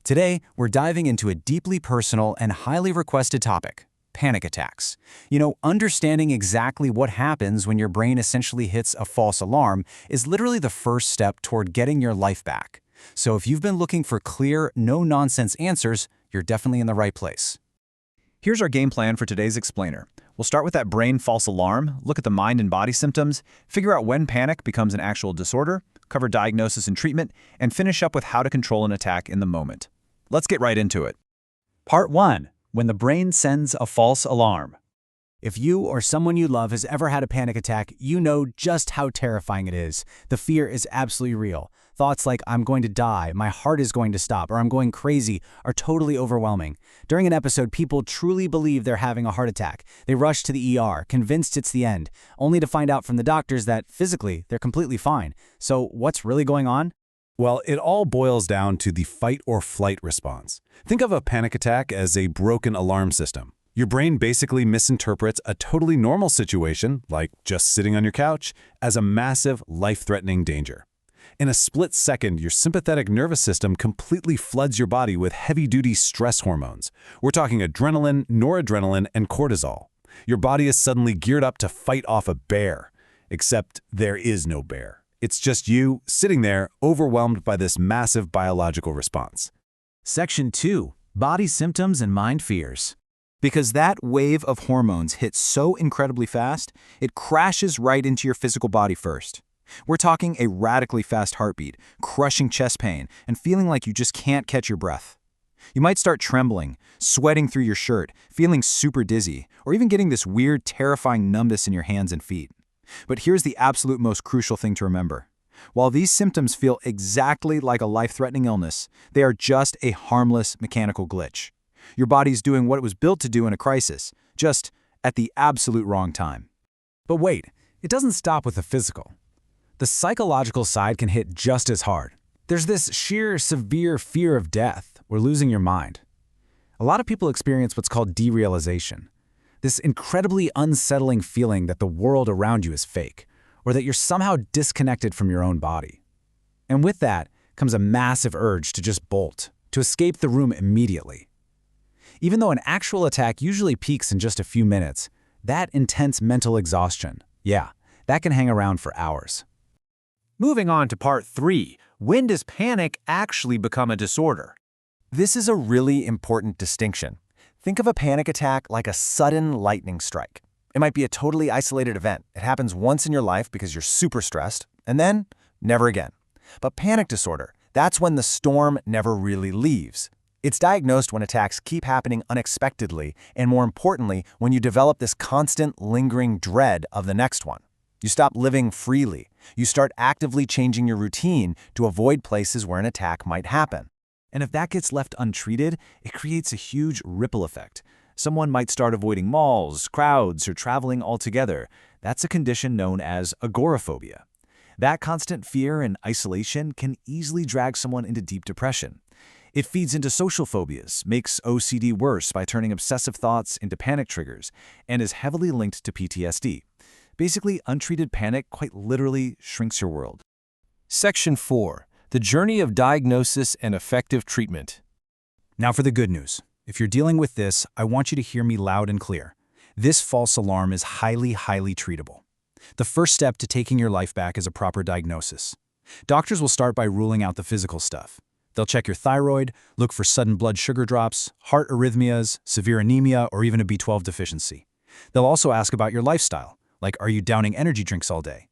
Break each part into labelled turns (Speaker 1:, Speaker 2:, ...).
Speaker 1: Today, we're diving into a deeply personal and highly requested topic, panic attacks. Understanding exactly what happens when your brain essentially hits a false alarm is literally the first step toward getting your life back. So if you've been looking for clear, no-nonsense answers, you're definitely in the right place.
Speaker 2: Here's our game plan for today's explainer. We'll start with that brain false alarm, look at the mind and body symptoms, figure out when panic becomes an actual disorder, cover diagnosis and treatment, and finish up with how to control an attack in the moment. Let's get right into it.
Speaker 1: Part 1. When the brain sends a false alarm. If you or someone you love has ever had a panic attack, you know just how terrifying it is. The fear is absolutely real. Thoughts like, I'm going to die, my heart is going to stop, or I'm going crazy are totally overwhelming. During an episode, people truly believe they're having a heart attack. They rush to the ER, convinced it's the end, only to find out from the doctors that, physically, they're completely fine. So what's really going on?
Speaker 3: Well, it all boils down to the fight or flight response. Think of a panic attack as a broken alarm system. Your brain basically misinterprets a totally normal situation, like just sitting on your couch, as a massive, life-threatening danger. In a split second, your sympathetic nervous system completely floods your body with heavy-duty stress hormones. We're talking adrenaline, noradrenaline, and cortisol. Your body is suddenly geared up to fight off a bear. Except there is no bear. It's just you, sitting there, overwhelmed by this massive biological response.
Speaker 1: Section 2. Body symptoms and mind fears. Because that wave of hormones hits so incredibly fast, it crashes right into your physical body first. We're talking a radically fast heartbeat, crushing chest pain, and feeling like you just can't catch your breath. You might start trembling, sweating through your shirt, feeling super dizzy, or even getting this weird, terrifying numbness in your hands and feet. But here's the absolute most crucial thing to remember. While these symptoms feel exactly like a life-threatening illness, they are just a harmless mechanical glitch. Your body's doing what it was built to do in a crisis, just at the absolute wrong time.
Speaker 4: But wait, it doesn't stop with the physical. The psychological side can hit just as hard. There's this sheer, severe fear of death or losing your mind. A lot of people experience what's called derealization. This incredibly unsettling feeling that the world around you is fake, or that you're somehow disconnected from your own body. And with that comes a massive urge to just bolt, to escape the room immediately. Even though an actual attack usually peaks in just a few minutes, that intense mental exhaustion, that can hang around for hours.
Speaker 2: Moving on to part 3, when does panic actually become a disorder?
Speaker 5: This is a really important distinction. Think of a panic attack like a sudden lightning strike. It might be a totally isolated event. It happens once in your life because you're super stressed, and then never again. But panic disorder, that's when the storm never really leaves. It's diagnosed when attacks keep happening unexpectedly, and more importantly, when you develop this constant, lingering dread of the next one. You stop living freely. You start actively changing your routine to avoid places where an attack might happen.
Speaker 1: And if that gets left untreated, it creates a huge ripple effect. Someone might start avoiding malls, crowds, or traveling altogether. That's a condition known as agoraphobia. That constant fear and isolation can easily drag someone into deep depression. It feeds into social phobias, makes OCD worse by turning obsessive thoughts into panic triggers, and is heavily linked to PTSD. Basically, untreated panic quite literally shrinks your world.
Speaker 6: Section 4. The journey of diagnosis and effective treatment.
Speaker 4: Now for the good news. If you're dealing with this, I want you to hear me loud and clear. This false alarm is highly treatable. The first step to taking your life back is a proper diagnosis. Doctors will start by ruling out the physical stuff. They'll check your thyroid, look for sudden blood sugar drops, heart arrhythmias, severe anemia, or even a B12 deficiency. They'll also ask about your lifestyle, like are you downing energy drinks all day?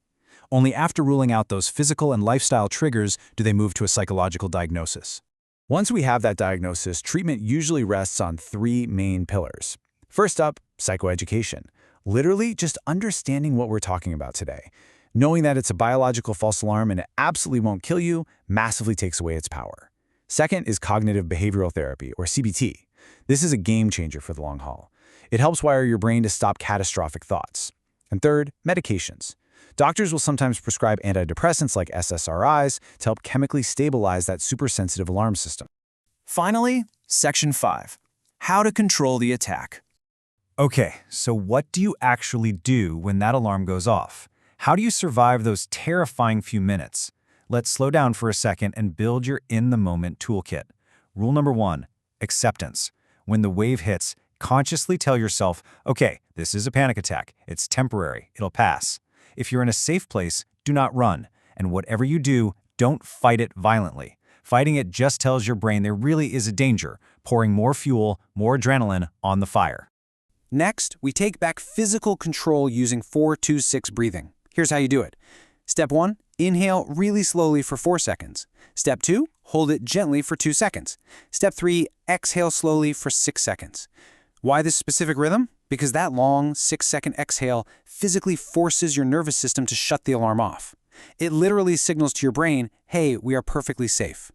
Speaker 4: Only after ruling out those physical and lifestyle triggers do they move to a psychological diagnosis. Once we have that diagnosis, treatment usually rests on 3 main pillars. First up, psychoeducation. Literally just understanding what we're talking about today. Knowing that it's a biological false alarm and it absolutely won't kill you massively takes away its power. Second is cognitive behavioral therapy, or CBT. This is a game changer for the long haul. It helps wire your brain to stop catastrophic thoughts. And third, medications. Doctors will sometimes prescribe antidepressants like SSRIs to help chemically stabilize that supersensitive alarm system.
Speaker 6: Finally, Section 5. How to control the attack.
Speaker 4: Okay, so what do you actually do when that alarm goes off? How do you survive those terrifying few minutes? Let's slow down for a second and build your in-the-moment toolkit.
Speaker 5: Rule number 1, acceptance. When the wave hits, consciously tell yourself, okay, this is a panic attack. It's temporary. It'll pass. If you're in a safe place, do not run. And whatever you do, don't fight it violently. Fighting it just tells your brain there really is a danger, pouring more fuel, more adrenaline on the fire.
Speaker 4: Next, we take back physical control using 4-2-6 breathing. Here's how you do it. Step 1, inhale really slowly for 4 seconds. Step 2, hold it gently for 2 seconds. Step 3, exhale slowly for 6 seconds. Why this specific rhythm? Because that long 6-second exhale physically forces your nervous system to shut the alarm off. It literally signals to your brain, hey, we are perfectly safe.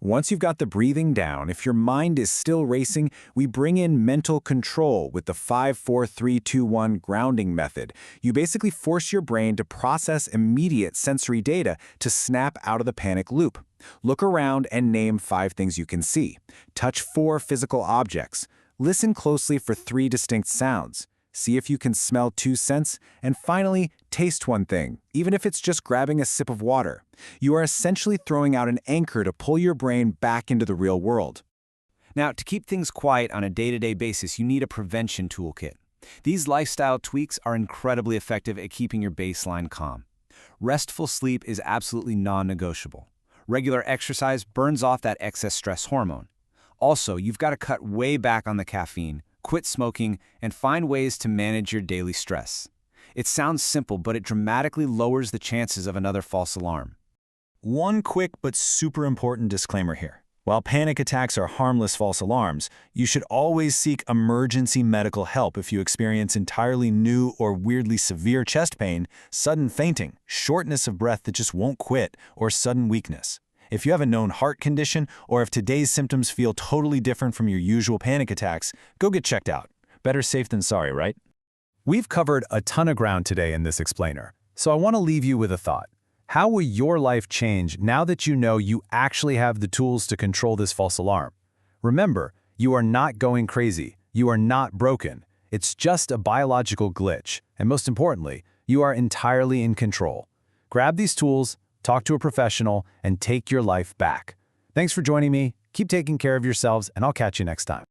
Speaker 5: Once you've got the breathing down, if your mind is still racing, we bring in mental control with the 5-4-3-2-1 grounding method. You basically force your brain to process immediate sensory data to snap out of the panic loop. Look around and name 5 things you can see. Touch 4 physical objects. Listen closely for 3 distinct sounds. See if you can smell 2 scents, and finally, taste 1 thing, even if it's just grabbing a sip of water. You are essentially throwing out an anchor to pull your brain back into the real world.
Speaker 2: Now, to keep things quiet on a day-to-day basis, you need a prevention toolkit. These lifestyle tweaks are incredibly effective at keeping your baseline calm. Restful sleep is absolutely non-negotiable. Regular exercise burns off that excess stress hormone. Also, you've got to cut way back on the caffeine, quit smoking, and find ways to manage your daily stress. It sounds simple, but it dramatically lowers the chances of another false alarm.
Speaker 5: One quick but super important disclaimer here. While panic attacks are harmless false alarms, you should always seek emergency medical help if you experience entirely new or weirdly severe chest pain, sudden fainting, shortness of breath that just won't quit, or sudden weakness. If you have a known heart condition, or if today's symptoms feel totally different from your usual panic attacks, go get checked out. Better safe than sorry, right?
Speaker 4: We've covered a ton of ground today in this explainer, so I want to leave you with a thought. How will your life change now that you know you actually have the tools to control this false alarm? Remember, you are not going crazy. You are not broken. It's just a biological glitch, and most importantly, you are entirely in control. Grab these tools, talk to a professional, and take your life back. Thanks for joining me. Keep taking care of yourselves, and I'll catch you next time.